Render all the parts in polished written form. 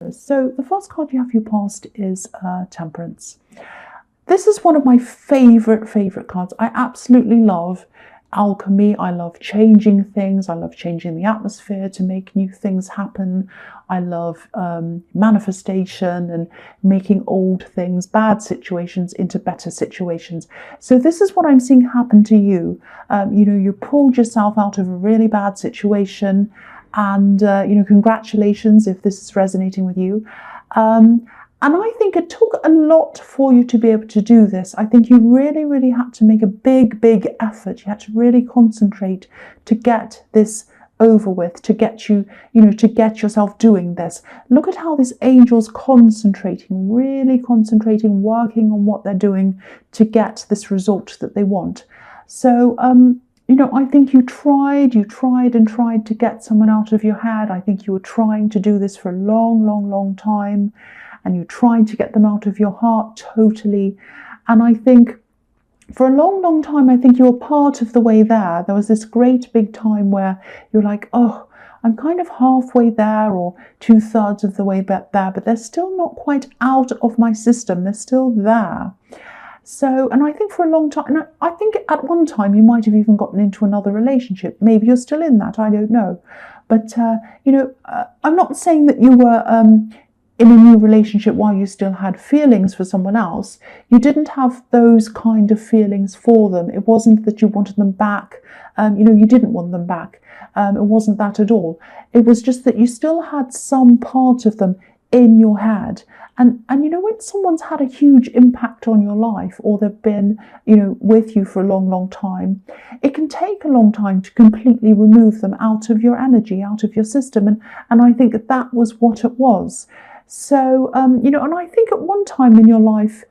So the first card you have for your past is Temperance. This is one of my favorite cards. I absolutely love alchemy. I love changing things. I love changing the atmosphere to make new things happen. I love manifestation and making old things, bad situations, into better situations. So this is what I'm seeing happen to you. You pulled yourself out of a really bad situation, and congratulations if this is resonating with you. And I think it took a lot for you to be able to do this. I think you really had to make a big effort. You had to really concentrate to get this over with, to get to get yourself doing this. Look at how this angel's concentrating, really concentrating, working on what they're doing to get this result that they want. So, I think you tried to get someone out of your head. I think you were trying to do this for a long time. And you tried to get them out of your heart totally. And I think for a long time, I think you were part of the way there. There was this great big time where you're like, oh, I'm kind of halfway there or 2/3 of the way there, but they're still not quite out of my system. They're still there. So, and I think for a long time, and I think at one time you might have even gotten into another relationship. Maybe you're still in that, I don't know. But, I'm not saying that you were in a new relationship while you still had feelings for someone else. You didn't have those kind of feelings for them. It wasn't that you wanted them back. You didn't want them back. It wasn't that at all. It was just that you still had some part of them in your head. And when someone's had a huge impact on your life, or they've been, with you for a long time, it can take a long time to completely remove them out of your energy, out of your system. And I think that was what it was. So, and I think at one time in your life,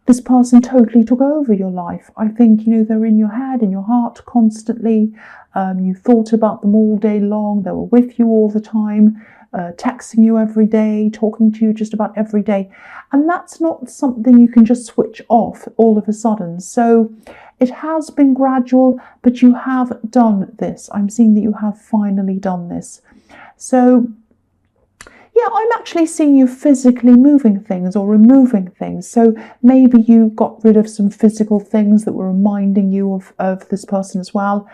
this person totally took over your life. I think, they're in your head, in your heart constantly. You thought about them all day long. They were with you all the time, texting you every day, talking to you just about every day. And that's not something you can just switch off all of a sudden. So it has been gradual, but you have done this. I'm seeing that you have finally done this. So, yeah, I'm actually seeing you physically moving things or removing things. So maybe you got rid of some physical things that were reminding you of this person as well,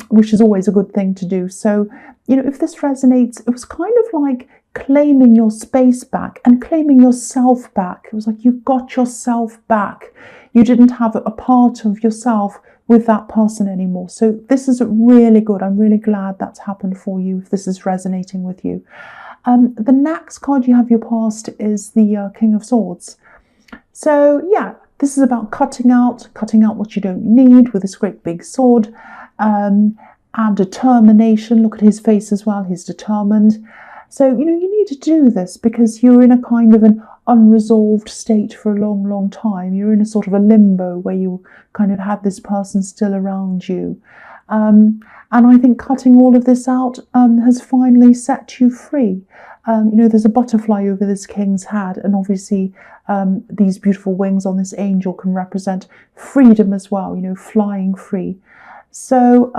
which is always a good thing to do. So, if this resonates, it was kind of like claiming your space back and claiming yourself back. It was like you got yourself back. You didn't have a part of yourself with that person anymore. So this is really good. I'm really glad that's happened for you, if this is resonating with you. The next card you have your past is the King of Swords. So yeah, this is about cutting out what you don't need with this great big sword, and determination. Look at his face as well. He's determined. So, you need to do this because you're in a kind of an unresolved state for a long time. You're in a sort of a limbo where you kind of had this person still around you. And I think cutting all of this out has finally set you free. There's a butterfly over this king's head, and obviously these beautiful wings on this angel can represent freedom as well, flying free. So,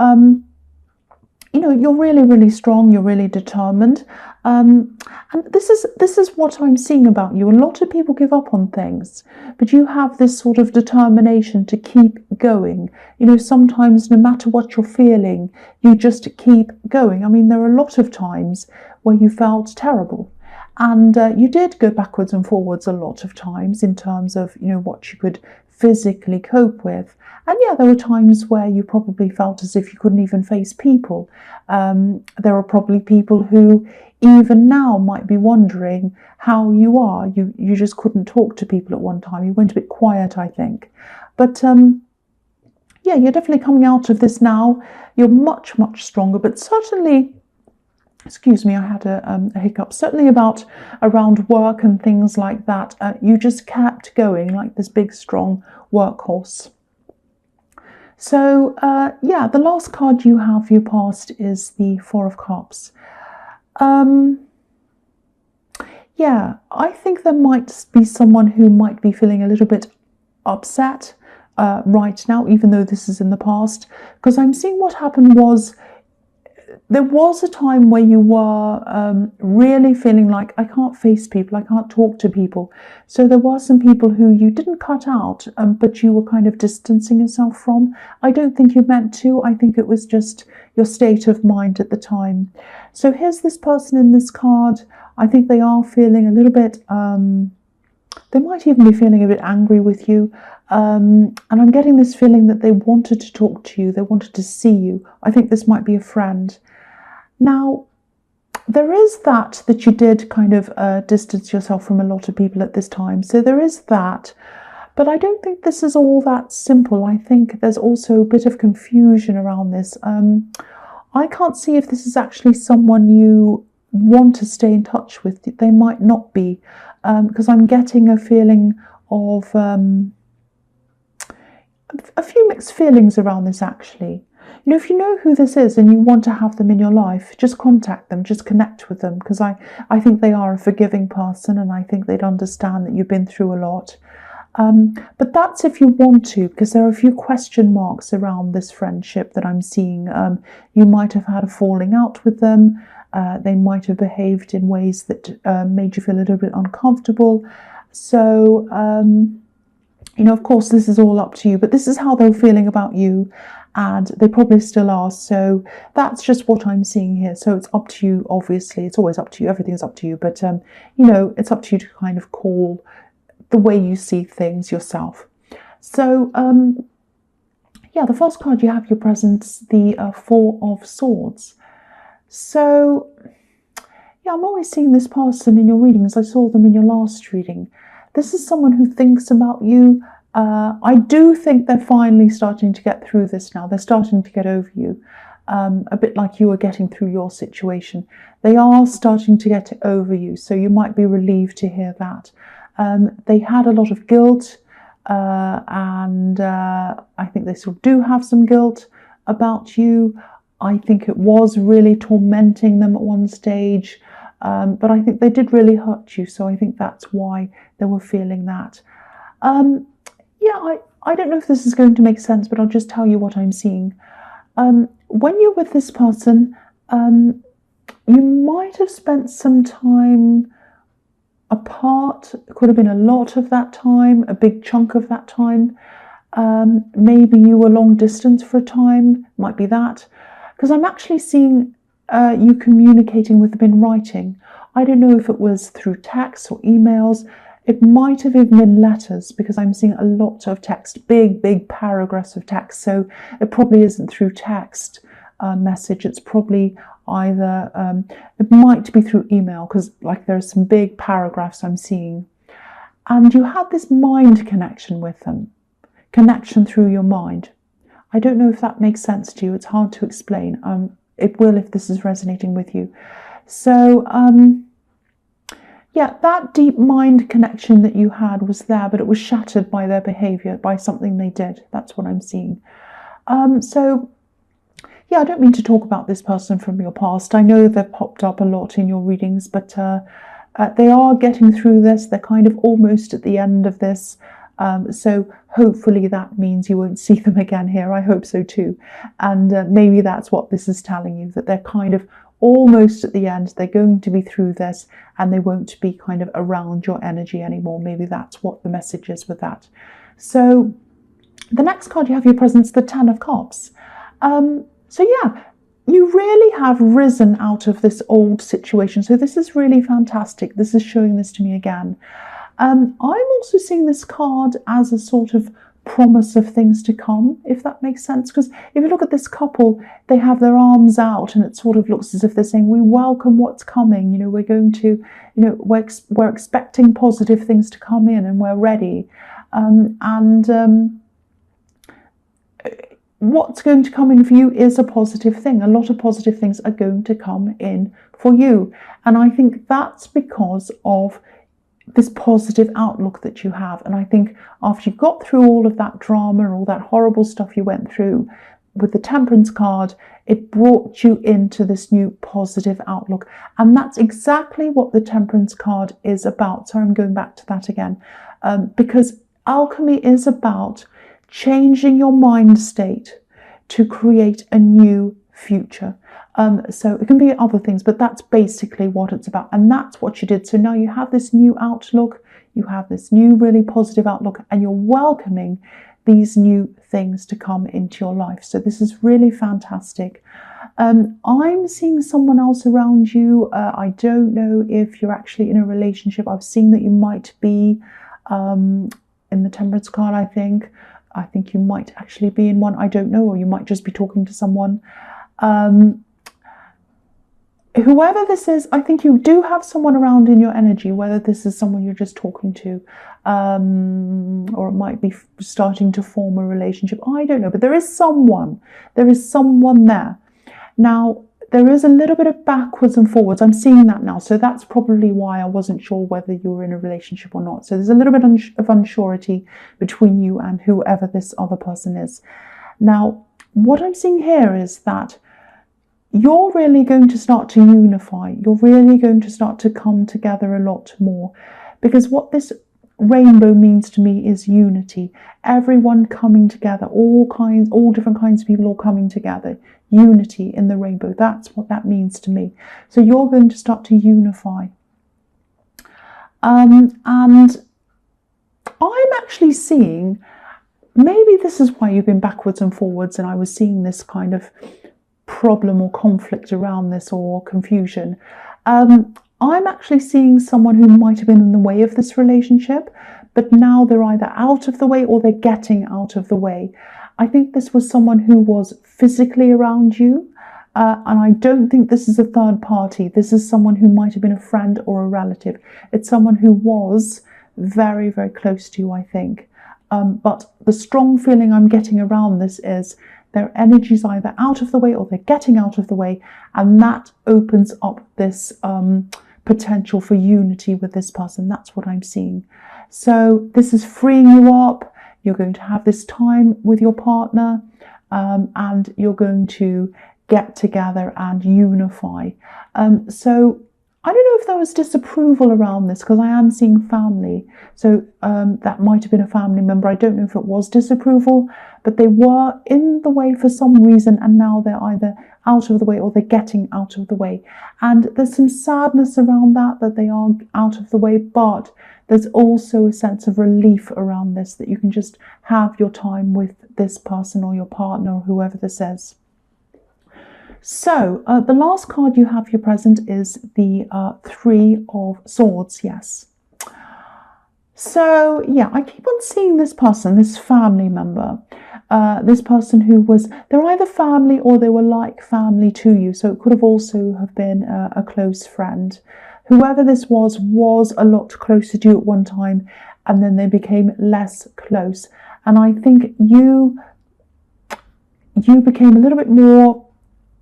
you're really strong, you're really determined. And this is what I'm seeing about you. A lot of people give up on things, but you have this sort of determination to keep going. Sometimes no matter what you're feeling, you just keep going. I mean, there are a lot of times where you felt terrible. And you did go backwards and forwards a lot of times in terms of, what you could physically cope with. And yeah, there were times where you probably felt as if you couldn't even face people. There are probably people who even now might be wondering how you are. You just couldn't talk to people at one time. You went a bit quiet, I think. But yeah, you're definitely coming out of this now. You're much stronger, but certainly, excuse me, I had a hiccup. Certainly around work and things like that, you just kept going like this big, strong workhorse. So, yeah, the last card you have for your past is the Four of Cups. Yeah, I think there might be someone who might be feeling a little bit upset right now, even though this is in the past, because I'm seeing what happened was there was a time where you were really feeling like, I can't face people, I can't talk to people. So there were some people who you didn't cut out, but you were kind of distancing yourself from. I don't think you meant to. I think it was just your state of mind at the time. So here's this person in this card. I think they are feeling a little bit, they might even be feeling a bit angry with you. And I'm getting this feeling that they wanted to talk to you. They wanted to see you. I think this might be a friend. Now, there is that you did kind of distance yourself from a lot of people at this time. So there is that. But I don't think this is all that simple. I think there's also a bit of confusion around this. I can't see if this is actually someone you want to stay in touch with. They might not be, because I'm getting a feeling of a few mixed feelings around this, actually. You know, if you know who this is and you want to have them in your life, just contact them, just connect with them, because I think they are a forgiving person, and I think they'd understand that you've been through a lot. But that's if you want to, because there are a few question marks around this friendship that I'm seeing. You might have had a falling out with them. They might have behaved in ways that made you feel a little bit uncomfortable. So, you know, of course, this is all up to you, but this is how they're feeling about you, and they probably still are. So that's just what I'm seeing here. So it's up to you, obviously. It's always up to you. Everything's up to you. But, you know, it's up to you to kind of call the way you see things yourself. So, yeah, the first card you have your presents, the Four of Swords. So, yeah, I'm always seeing this person in your readings. I saw them in your last reading. This is someone who thinks about you. I do think they're finally starting to get through this now. They're starting to get over you, a bit like you were getting through your situation. They are starting to get over you, so you might be relieved to hear that. They had a lot of guilt, and I think they still do have some guilt about you. I think it was really tormenting them at one stage. But I think they did really hurt you, so I think that's why they were feeling that. Yeah, I don't know if this is going to make sense, but I'll just tell you what I'm seeing. When you're with this person, you might have spent some time apart. It could have been a lot of that time, a big chunk of that time. Maybe you were long distance for a time, might be that. Because I'm actually seeing you communicating with them in writing. I don't know if it was through text or emails. It might have even been letters, because I'm seeing a lot of text, big paragraphs of text. So it probably isn't through text message. It's probably either, it might be through email, because like there are some big paragraphs I'm seeing. And you had this mind connection with them, connection through your mind. I don't know if that makes sense to you. It's hard to explain. It will if this is resonating with you. So, yeah, that deep mind connection that you had was there, but it was shattered by their behavior, by something they did. That's what I'm seeing. So, yeah, I don't mean to talk about this person from your past. I know they've popped up a lot in your readings, but they are getting through this. They're kind of almost at the end of this. So hopefully that means you won't see them again here. I hope so too. And maybe that's what this is telling you, that they're kind of almost at the end. They're going to be through this, and they won't be kind of around your energy anymore. Maybe that's what the message is with that. So the next card you have your presence, the Ten of Cups. So yeah, you really have risen out of this old situation. So this is really fantastic. This is showing this to me again. I'm also seeing this card as a sort of promise of things to come, if that makes sense. Because if you look at this couple, they have their arms out, and it sort of looks as if they're saying, we welcome what's coming. You know, we're going to, you know, we're expecting positive things to come in, and we're ready. What's going to come in for you is a positive thing. A lot of positive things are going to come in for you. And I think that's because of this positive outlook that you have. And I think after you got through all of that drama and all that horrible stuff you went through with the Temperance card, it brought you into this new positive outlook. And that's exactly what the Temperance card is about. So I'm going back to that again, because alchemy is about changing your mind state to create a new future. So it can be other things, but that's basically what it's about. And that's what you did. So now you have this new outlook, you have this new really positive outlook, and you're welcoming these new things to come into your life. So this is really fantastic. I'm seeing someone else around you. I don't know if you're actually in a relationship. I've seen that you might be in the Temperance card, I think. I think you might actually be in one. I don't know, or you might just be talking to someone. Whoever this is, I think you do have someone around in your energy, whether this is someone you're just talking to, or it might be starting to form a relationship. I don't know, but there is someone there. Now, there is a little bit of backwards and forwards. I'm seeing that now. So that's probably why I wasn't sure whether you were in a relationship or not. So there's a little bit of unsurety between you and whoever this other person is. Now, what I'm seeing here is that you're really going to start to unify. You're really going to start to come together a lot more, because what this rainbow means to me is unity. Everyone coming together, all different kinds of people all coming together. Unity in the rainbow. That's what that means to me. So you're going to start to unify. And I'm actually seeing, maybe this is why you've been backwards and forwards, and I was seeing this kind of problem or conflict around this, or confusion. I'm actually seeing someone who might have been in the way of this relationship, but now they're either out of the way or they're getting out of the way. I think this was someone who was physically around you, and I don't think this is a third party. This is someone who might have been a friend or a relative. It's someone who was very, very close to you, I think. But the strong feeling I'm getting around this is their energy's either out of the way or they're getting out of the way, and that opens up this potential for unity with this person. That's what I'm seeing. So this is freeing you up. You're going to have this time with your partner, and you're going to get together and unify. So I don't know if there was disapproval around this, because I am seeing family. So that might have been a family member. I don't know if it was disapproval, but they were in the way for some reason, and now they're either out of the way or they're getting out of the way. And there's some sadness around that they are out of the way, but there's also a sense of relief around this, that you can just have your time with this person or your partner or whoever this is. So the last card you have here present is the Three of Swords. Yes. So yeah, I keep on seeing this person, this family member, this person who was, they're either family or they were like family to you. So it could have also have been a close friend. Whoever this was a lot closer to you at one time, and then they became less close. And I think you became a little bit more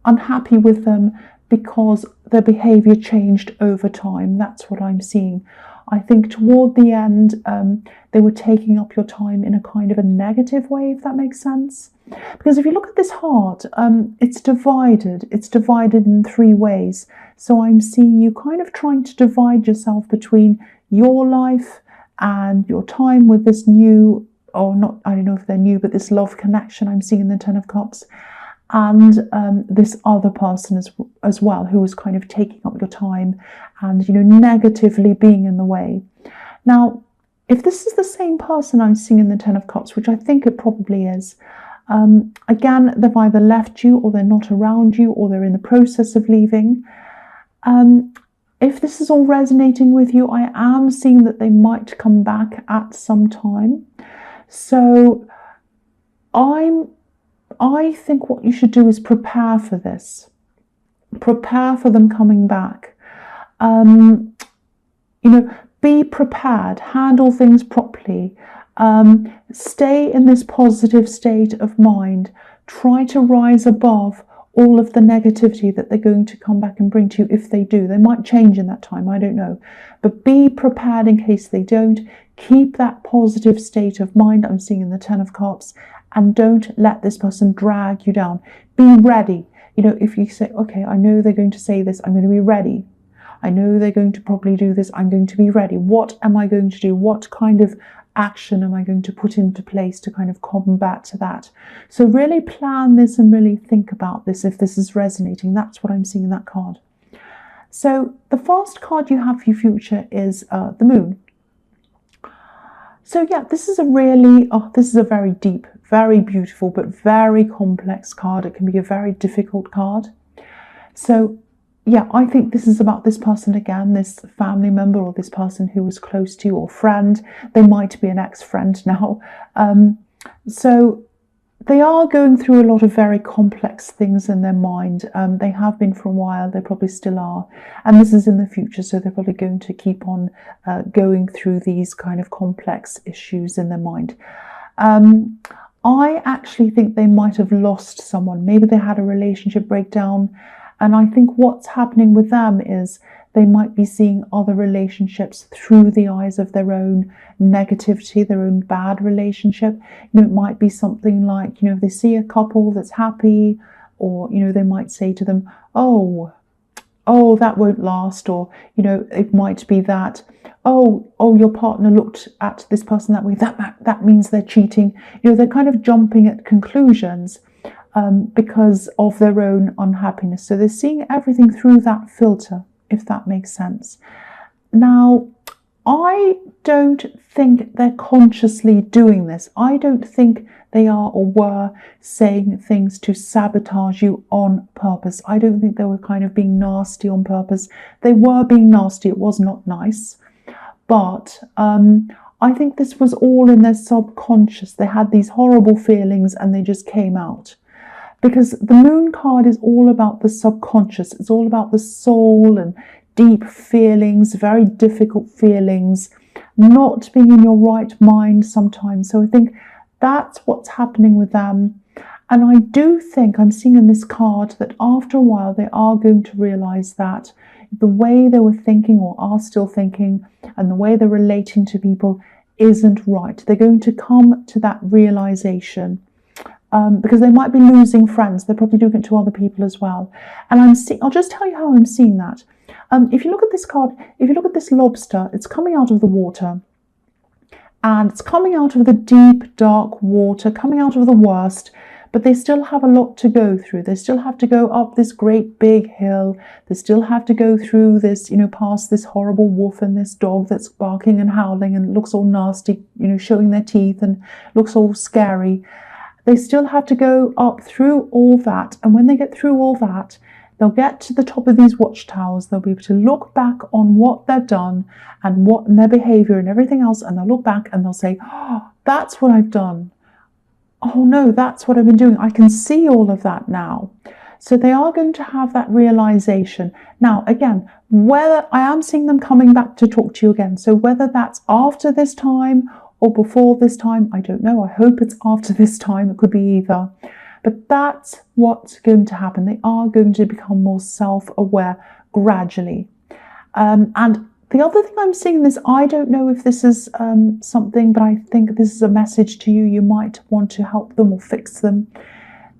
unhappy with them because their behavior changed over time. That's what I'm seeing. I think toward the end, they were taking up your time in a kind of a negative way, if that makes sense. Because if you look at this heart, it's divided. It's divided in three ways. So I'm seeing you kind of trying to divide yourself between your life and your time with this new, or not, I don't know if they're new, but this love connection I'm seeing in the Ten of Cups, and this other person as well, who was kind of taking up your time and, negatively being in the way. Now, if this is the same person I'm seeing in the Ten of Cups, which I think it probably is, again, they've either left you or they're not around you or they're in the process of leaving. If this is all resonating with you, I am seeing that they might come back at some time. So I think what you should do is prepare for this. Prepare for them coming back. Be prepared. Handle things properly. Stay in this positive state of mind. Try to rise above all of the negativity that they're going to come back and bring to you. If they do, they might change in that time, I don't know. But be prepared in case they don't. Keep that positive state of mind I'm seeing in the Ten of Cups, and don't let this person drag you down. Be ready. If you say, okay, I know they're going to say this, I'm going to be ready. I know they're going to probably do this, I'm going to be ready. What am I going to do? What kind of action am I going to put into place to kind of combat that? So really plan this and really think about this if this is resonating. That's what I'm seeing in that card. So the first card you have for your future is the Moon. So yeah, this is a really, this is a very deep, very beautiful, but very complex card. It can be a very difficult card. So yeah, I think this is about this person again, this family member or this person who was close to you or friend. They might be an ex-friend now. So they are going through a lot of very complex things in their mind. They have been for a while, they probably still are. And this is in the future, so they're probably going to keep on going through these kind of complex issues in their mind. I actually think they might have lost someone. Maybe they had a relationship breakdown. And I think what's happening with them is they might be seeing other relationships through the eyes of their own negativity, their own bad relationship. You know, it might be something like, you know, if they see a couple that's happy, or, you know, they might say to them, oh, that won't last. Or, you know, it might be that, oh, your partner looked at this person that way. That means they're cheating. You know, they're kind of jumping at conclusions. Because of their own unhappiness. So they're seeing everything through that filter, if that makes sense. Now, I don't think they're consciously doing this. I don't think they are or were saying things to sabotage you on purpose. I don't think they were kind of being nasty on purpose. They were being nasty. It was not nice. But I think this was all in their subconscious. They had these horrible feelings and they just came out. Because the Moon card is all about the subconscious. It's all about the soul and deep feelings, very difficult feelings, not being in your right mind sometimes. So I think that's what's happening with them. And I do think I'm seeing in this card that after a while they are going to realize that the way they were thinking or are still thinking and the way they're relating to people isn't right. They're going to come to that realization. Because they might be losing friends. They're probably doing it to other people as well. And I'll just tell you how I'm seeing that. If you look at this card, if you look at this lobster, it's coming out of the water. And it's coming out of the deep, dark water, coming out of the worst. But they still have a lot to go through. They still have to go up this great big hill. They still have to go through this, you know, past this horrible wolf and this dog that's barking and howling and looks all nasty, you know, showing their teeth and looks all scary. They still have to go up through all that. And when they get through all that, they'll get to the top of these watchtowers. They'll be able to look back on what they've done and their behavior and everything else. And they'll look back and they'll say, oh, that's what I've done. Oh no, that's what I've been doing. I can see all of that now. So they are going to have that realization. Now, again, whether I am seeing them coming back to talk to you again. So whether that's after this time or before this time, I don't know. I hope it's after this time. It could be either. But that's what's going to happen. They are going to become more self-aware gradually. And the other thing I'm seeing in this, I don't know if this is something, but I think this is a message to you. You might want to help them or fix them.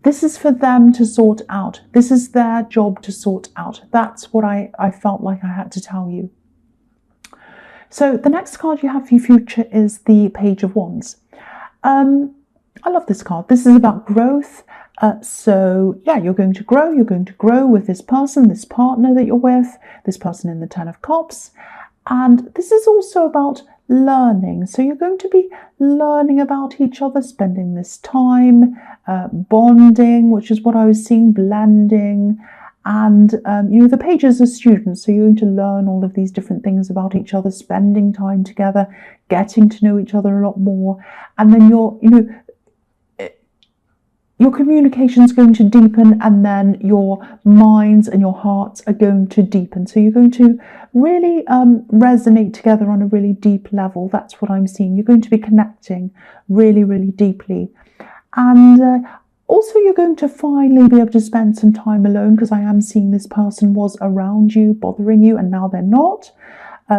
This is for them to sort out. This is their job to sort out. That's what I felt like I had to tell you. So the next card you have for your future is the Page of Wands. I love this card. This is about growth. So yeah, you're going to grow. You're going to grow with this person, this partner that you're with, this person in the Ten of Cups. And this is also about learning. So you're going to be learning about each other, spending this time, bonding, which is what I was seeing, blending. And, you know, the pages are students, so you're going to learn all of these different things about each other, spending time together, getting to know each other a lot more. And then your communication is going to deepen, and then your minds and your hearts are going to deepen. So you're going to really resonate together on a really deep level. That's what I'm seeing. You're going to be connecting really, really deeply. And also, you're going to finally be able to spend some time alone, because I am seeing this person was around you, bothering you, and now they're not.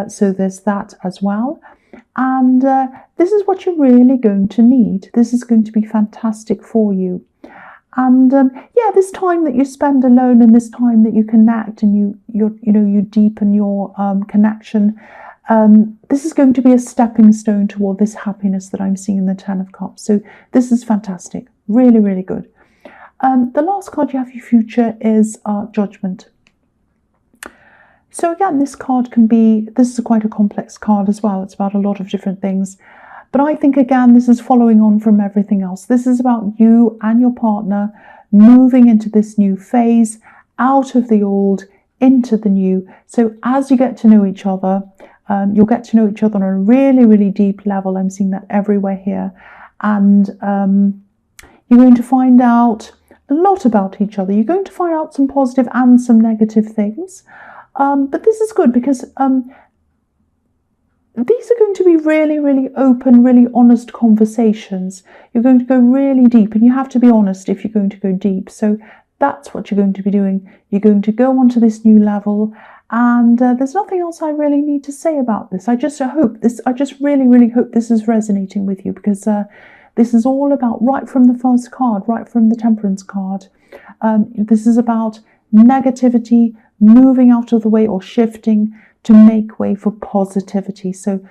So there's that as well. And this is what you're really going to need. This is going to be fantastic for you. And yeah, this time that you spend alone and this time that you connect and you deepen your connection, This is going to be a stepping stone toward this happiness that I'm seeing in the Ten of Cups. So this is fantastic. Really, really good. The last card you have for your future is Judgment. So again, this card can be, this is quite a complex card as well. It's about a lot of different things. But I think, again, this is following on from everything else. This is about you and your partner moving into this new phase, out of the old, into the new. So as you get to know each other, you'll get to know each other on a really, really deep level. I'm seeing that everywhere here. And you're going to find out a lot about each other. You're going to find out some positive and some negative things. But this is good because these are going to be really, really open, really honest conversations. You're going to go really deep, and you have to be honest if you're going to go deep. So that's what you're going to be doing. You're going to go onto this new level, and there's nothing else I really need to say about this. I just really, really hope this is resonating with you, because this is all about, right from the first card, right from the Temperance card, this is about negativity moving out of the way or shifting to make way for positivity. So